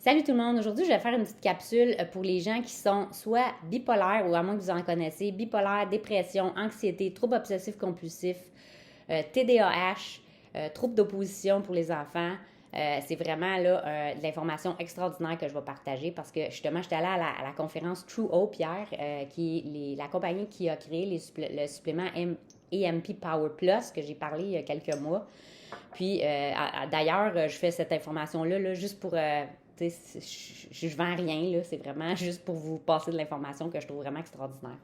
Salut tout le monde! Aujourd'hui, je vais faire une petite capsule pour les gens qui sont soit bipolaires ou à moins que vous en connaissez, bipolaire, dépression, anxiété, troubles obsessifs compulsifs, TDAH, troubles d'opposition pour les enfants. C'est vraiment là, de l'information extraordinaire que je vais partager parce que justement, j'étais allée à la conférence True Hope hier, qui est la compagnie qui a créé le supplément EMP Power Plus que j'ai parlé il y a quelques mois. Puis, d'ailleurs, je fais cette information-là là, juste pour... je vends rien, là, c'est vraiment juste pour vous passer de l'information que je trouve vraiment extraordinaire.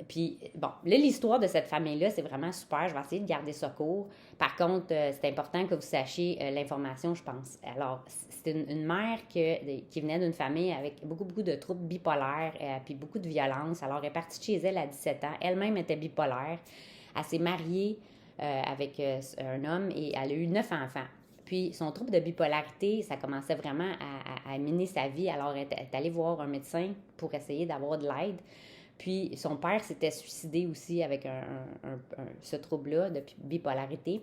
Puis, bon, là, l'histoire de cette famille-là, c'est vraiment super. Je vais essayer de garder ça court. Par contre, c'est important que vous sachiez l'information, je pense. Alors, c'est une mère qui venait d'une famille avec beaucoup, beaucoup de troubles bipolaires, puis beaucoup de violence. Alors, elle est partie de chez elle à 17 ans. Elle-même était bipolaire. Elle s'est mariée avec un homme et elle a eu 9 enfants. Puis son trouble de bipolarité, ça commençait vraiment à miner sa vie. Alors, elle est allée voir un médecin pour essayer d'avoir de l'aide. Puis son père s'était suicidé aussi avec ce trouble-là de bipolarité.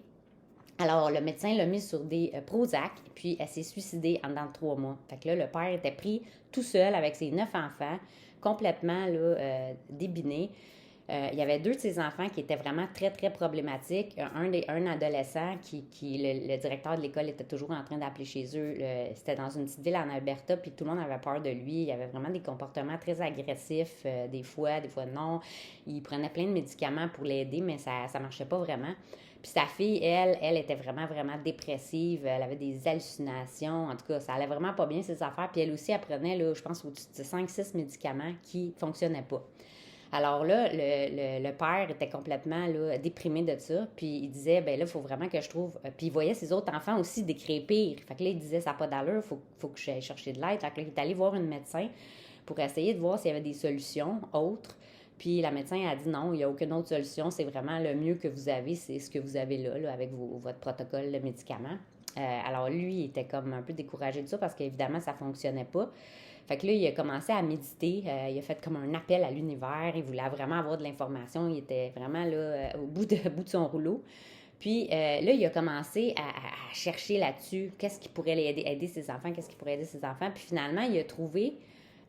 Alors, le médecin l'a mis sur des Prozac, puis elle s'est suicidée en dedans de 3 mois. Fait que là, le père était pris tout seul avec ses 9 enfants, complètement là, débiné. Il y avait 2 de ses enfants qui étaient vraiment très, très problématiques. Un adolescent le directeur de l'école était toujours en train d'appeler chez eux. C'était dans une petite ville en Alberta, puis tout le monde avait peur de lui. Il y avait vraiment des comportements très agressifs, des fois non. Il prenait plein de médicaments pour l'aider, mais ça ne marchait pas vraiment. Puis sa fille, elle était vraiment, vraiment dépressive. Elle avait des hallucinations. En tout cas, ça allait vraiment pas bien, ses affaires. Puis elle aussi, elle prenait, là, je pense, au-dessus de 5-6 médicaments qui ne fonctionnaient pas. Alors là, le père était complètement là, déprimé de ça. Puis il disait, ben là, il faut vraiment que je trouve. Puis il voyait ses autres enfants aussi décrépir. Fait que là, il disait, ça n'a pas d'allure, faut que j'aille chercher de l'aide. Fait que là, il est allé voir une médecin pour essayer de voir s'il y avait des solutions autres. Puis la médecin a dit non, il n'y a aucune autre solution. C'est vraiment le mieux que vous avez, c'est ce que vous avez là avec votre protocole de médicaments. Alors lui, il était comme un peu découragé de ça parce qu'évidemment, ça ne fonctionnait pas. Fait que là, il a commencé à méditer. Il a fait comme un appel à l'univers. Il voulait vraiment avoir de l'information. Il était vraiment là, au bout de son rouleau. Puis là, il a commencé à chercher là-dessus qu'est-ce qui pourrait aider ses enfants, qu'est-ce qui pourrait aider ses enfants. Puis finalement, il a trouvé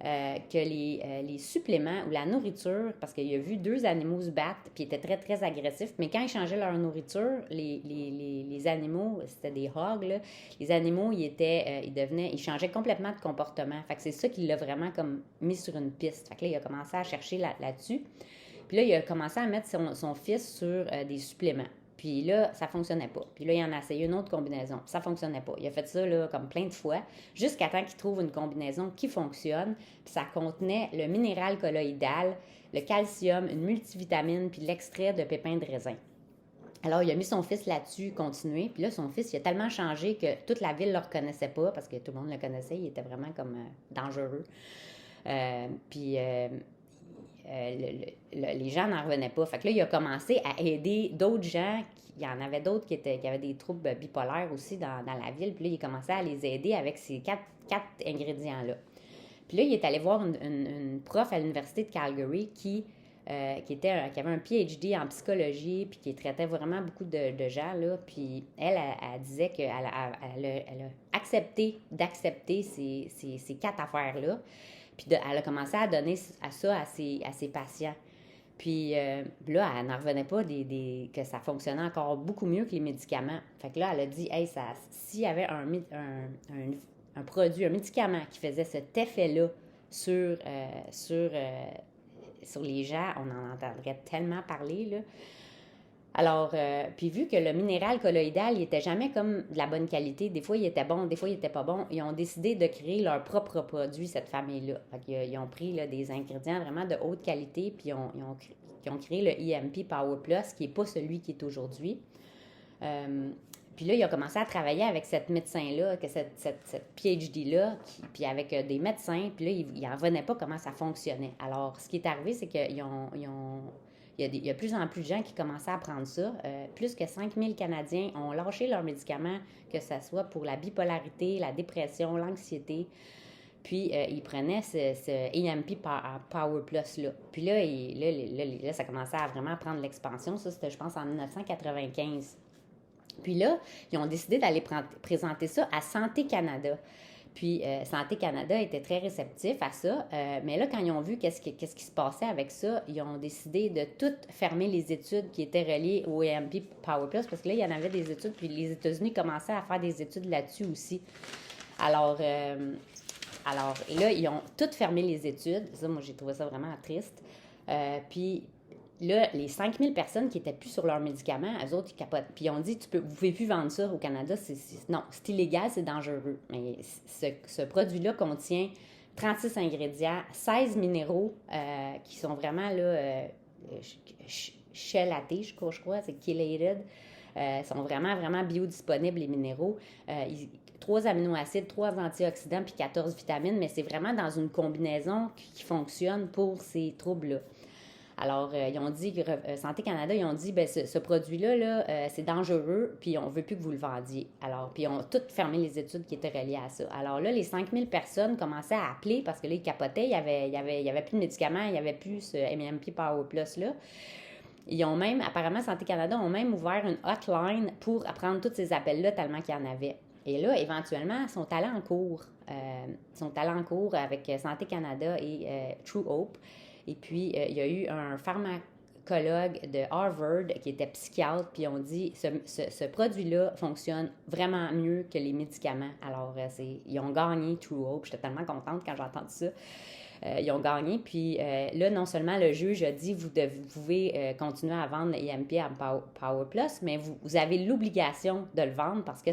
que les suppléments ou la nourriture, parce qu'il a vu 2 animaux se battre, puis ils étaient très, très agressifs, mais quand ils changeaient leur nourriture, les animaux, c'était des hogs, là, les animaux, ils changeaient complètement de comportement. Fait que c'est ça qui l'a vraiment comme mis sur une piste. Fait que là, il a commencé à chercher là-dessus. Puis là, il a commencé à mettre son fils sur des suppléments. Puis là, ça fonctionnait pas. Puis là, il en a essayé une autre combinaison. Puis ça fonctionnait pas. Il a fait ça là, comme plein de fois, jusqu'à temps qu'il trouve une combinaison qui fonctionne. Puis ça contenait le minéral colloïdal, le calcium, une multivitamine, puis l'extrait de pépins de raisin. Alors, il a mis son fils là-dessus, continuer. Puis là, son fils, il a tellement changé que toute la ville ne le reconnaissait pas, parce que tout le monde le connaissait. Il était vraiment comme dangereux. Puis les gens n'en revenaient pas. Fait que là, il a commencé à aider d'autres gens. Il y en avait d'autres qui avaient des troubles bipolaires aussi dans la ville. Puis là, il commençait à les aider avec ces quatre ingrédients-là. Puis là, il est allé voir une prof à l'université de Calgary qui avait un PhD en psychologie, puis qui traitait vraiment beaucoup de gens, là. Puis elle disait qu'elle a accepté d'accepter ces 4 affaires-là. Puis elle a commencé à donner ça à ses patients. Puis là, elle n'en revenait pas que ça fonctionnait encore beaucoup mieux que les médicaments. Fait que là, elle a dit, hey, s'il y avait un produit, un médicament qui faisait cet effet-là sur les gens, on en entendrait tellement parler, là. Alors, puis vu que le minéral colloïdal, il n'était jamais comme de la bonne qualité, des fois il était bon, des fois il n'était pas bon, ils ont décidé de créer leur propre produit, cette famille-là. Fait qu'ils ont pris là, des ingrédients vraiment de haute qualité, puis ils ont créé le EMP Power Plus, qui n'est pas celui qui est aujourd'hui. Puis là, il a commencé à travailler avec cette médecin-là, cette PhD-là, puis avec des médecins, puis là, il n'en revenait pas comment ça fonctionnait. Alors, ce qui est arrivé, c'est qu'il y a de plus en plus de gens qui commençaient à prendre ça. Plus que 5000 Canadiens ont lâché leurs médicaments, que ce soit pour la bipolarité, la dépression, l'anxiété. Puis, ils prenaient ce EMP Power Plus-là. Puis là, ça commençait à vraiment prendre l'expansion. Ça, c'était, je pense, en 1995. Puis là, ils ont décidé d'aller présenter ça à Santé Canada. Puis Santé Canada était très réceptif à ça. Mais là, quand ils ont vu qu'est-ce qui se passait avec ça, ils ont décidé de tout fermer les études qui étaient reliées au EMP Power Plus, parce que là, il y en avait des études, puis les États-Unis commençaient à faire des études là-dessus aussi. Alors, et là, ils ont toutes fermé les études. Ça, moi, j'ai trouvé ça vraiment triste. Puis là, les 5000 personnes qui n'étaient plus sur leurs médicaments, eux autres, ils capotent. Puis ils ont dit, vous ne pouvez plus vendre ça au Canada. Non, c'est illégal, c'est dangereux. Mais ce produit-là contient 36 ingrédients, 16 minéraux qui sont vraiment là, chelatés, je crois, c'est chelated. Sont vraiment, vraiment biodisponibles, les minéraux. 3 aminoacides, 3 antioxydants, puis 14 vitamines, mais c'est vraiment dans une combinaison qui fonctionne pour ces troubles-là. Alors, ils ont dit, Santé Canada, ils ont dit, bien, ce produit-là, là, c'est dangereux, puis on ne veut plus que vous le vendiez. Alors, puis ils ont toutes fermé les études qui étaient reliées à ça. Alors là, les 5000 personnes commençaient à appeler parce que là, ils capotaient, il y avait plus de médicaments, il n'y avait plus ce MMP Power Plus-là. Ils ont même, apparemment, Santé Canada ont même ouvert une hotline pour prendre tous ces appels-là tellement qu'il y en avait. Et là, éventuellement, ils sont allés en cours. Avec Santé Canada et True Hope. Et puis, il y a eu un pharmacologue de Harvard qui était psychiatre, puis on dit ce produit-là fonctionne vraiment mieux que les médicaments. Alors, ils ont gagné True Hope. J'étais tellement contente quand j'ai entendu ça. Ils ont gagné. Puis là, non seulement le juge a dit vous pouvez continuer à vendre EMP à Power Plus, mais vous avez l'obligation de le vendre parce que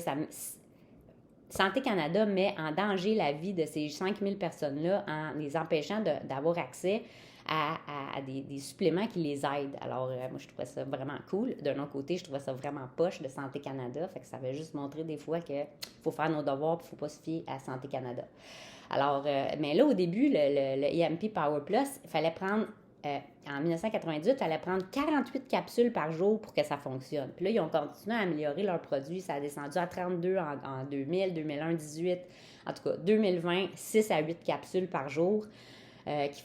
Santé Canada met en danger la vie de ces 5000 personnes-là en les empêchant d'avoir accès à des suppléments qui les aident. Alors, moi, je trouvais ça vraiment cool. D'un autre côté, je trouvais ça vraiment poche de Santé Canada. Fait que ça avait juste montré des fois qu'il faut faire nos devoirs et il ne faut pas se fier à Santé Canada. Alors, mais là, au début, le EMP Power Plus, il fallait prendre, en 1998, il fallait prendre 48 capsules par jour pour que ça fonctionne. Puis là, ils ont continué à améliorer leurs produits. Ça a descendu à 32 en 2000, 2001, 18. En tout cas, 2020, 6 à 8 capsules par jour qui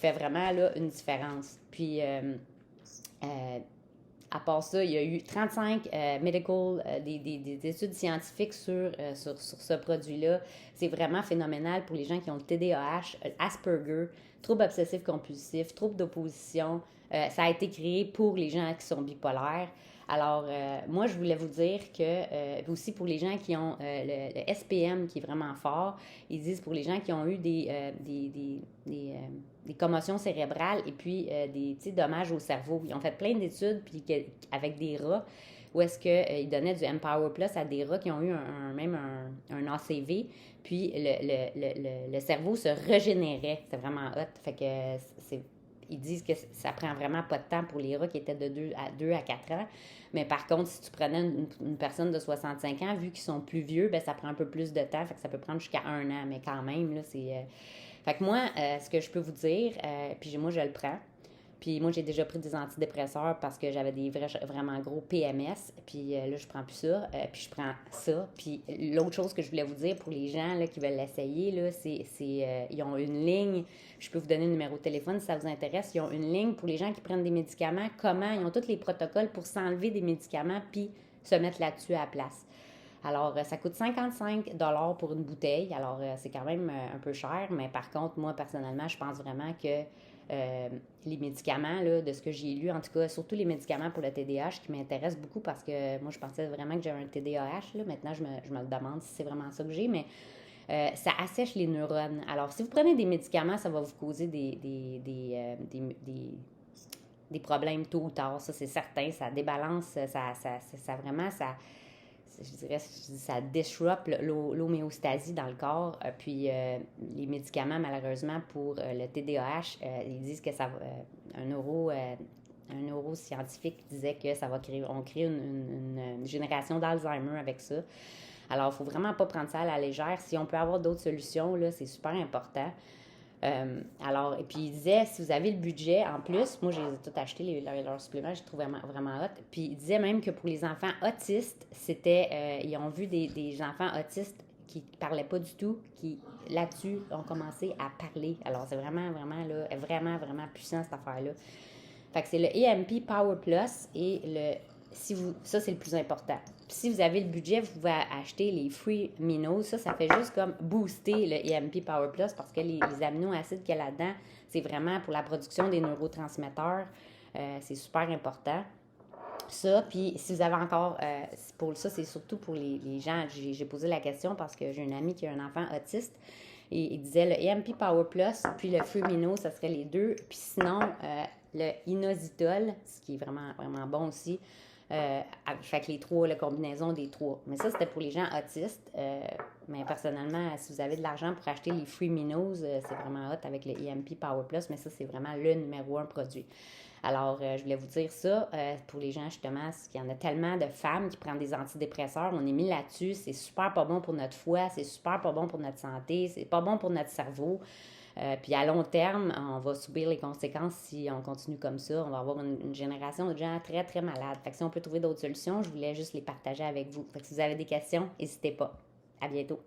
fait vraiment là, une différence. Puis, à part ça, il y a eu 35 des études scientifiques sur ce produit-là. C'est vraiment phénoménal pour les gens qui ont le TDAH, Asperger, trouble obsessif-compulsif, trouble d'opposition. Ça a été créé pour les gens qui sont bipolaires. Alors, moi, je voulais vous dire que, aussi pour les gens qui ont le SPM qui est vraiment fort, ils disent pour les gens qui ont eu des commotions cérébrales et puis des dommages au cerveau. Ils ont fait plein d'études puis avec des rats où est-ce qu'ils donnaient du Empower Plus à des rats qui ont eu un ACV, puis le cerveau se régénérait. C'est vraiment hot. Fait que ils disent que ça prend vraiment pas de temps pour les rats qui étaient de 2 à 4 ans. Mais par contre, si tu prenais une personne de 65 ans, vu qu'ils sont plus vieux, ben ça prend un peu plus de temps. Fait que ça peut prendre jusqu'à 1 an. Mais quand même, là, c'est... Fait que moi, ce que je peux vous dire, puis moi, je le prends. Puis moi, j'ai déjà pris des antidépresseurs parce que j'avais des vraiment gros PMS. Puis là, je prends plus ça. Puis je prends ça. Puis l'autre chose que je voulais vous dire pour les gens là, qui veulent l'essayer, là, ils ont une ligne. Je peux vous donner le numéro de téléphone si ça vous intéresse. Ils ont une ligne pour les gens qui prennent des médicaments. Comment? Ils ont tous les protocoles pour s'enlever des médicaments puis se mettre là-dessus à la place. Alors, ça coûte 55 $ pour une bouteille. Alors, c'est quand même un peu cher. Mais par contre, moi, personnellement, je pense vraiment que les médicaments, là, de ce que j'ai lu, en tout cas, surtout les médicaments pour le TDAH qui m'intéressent beaucoup parce que moi, je pensais vraiment que j'avais un TDAH. Là. Maintenant, je me le demande si c'est vraiment ça que j'ai, mais ça assèche les neurones. Alors, si vous prenez des médicaments, ça va vous causer des problèmes tôt ou tard. Ça, c'est certain. Ça débalance, ça vraiment, je dirais, ça disrupt l'homéostasie dans le corps. Puis les médicaments, malheureusement, pour le TDAH, ils disent que ça va, un neuroscientifique disait que on crée une génération d'Alzheimer avec ça. Alors, il ne faut vraiment pas prendre ça à la légère. Si on peut avoir d'autres solutions, là, c'est super important. Alors, et puis il disait, si vous avez le budget, en plus, moi, j'ai tout acheté, leurs suppléments, j'ai trouvé vraiment, vraiment hot. Puis il disait même que pour les enfants autistes, ils ont vu des enfants autistes qui ne parlaient pas du tout, qui, là-dessus, ont commencé à parler. Alors, c'est vraiment, vraiment, là, vraiment, vraiment puissant, cette affaire-là. Fait que c'est le EMP Power Plus et ça, c'est le plus important. Puis si vous avez le budget, vous pouvez acheter les Free Minos. Ça fait juste comme booster le EMP Power Plus parce que les aminoacides qu'il y a là-dedans, c'est vraiment pour la production des neurotransmetteurs. C'est super important. Ça, puis si vous avez encore, pour ça, c'est surtout pour les gens, j'ai posé la question parce que j'ai une amie qui a un enfant autiste et il disait le EMP Power Plus puis le Frumino, ça serait les deux. Puis sinon, le inositol, ce qui est vraiment, vraiment bon aussi, fait que les trois, la combinaison des trois. Mais ça, c'était pour les gens autistes. Mais personnellement, si vous avez de l'argent pour acheter les Free Minos, c'est vraiment hot avec le EMP Power Plus, mais ça, c'est vraiment le numéro un produit. Alors, je voulais vous dire ça pour les gens, justement, parce qu'il y en a tellement de femmes qui prennent des antidépresseurs. On est mis là-dessus. C'est super pas bon pour notre foie, c'est super pas bon pour notre santé, c'est pas bon pour notre cerveau. Puis à long terme, on va subir les conséquences si on continue comme ça. On va avoir une génération de gens très, très malades. Fait que si on peut trouver d'autres solutions, je voulais juste les partager avec vous. Fait que si vous avez des questions, n'hésitez pas. À bientôt.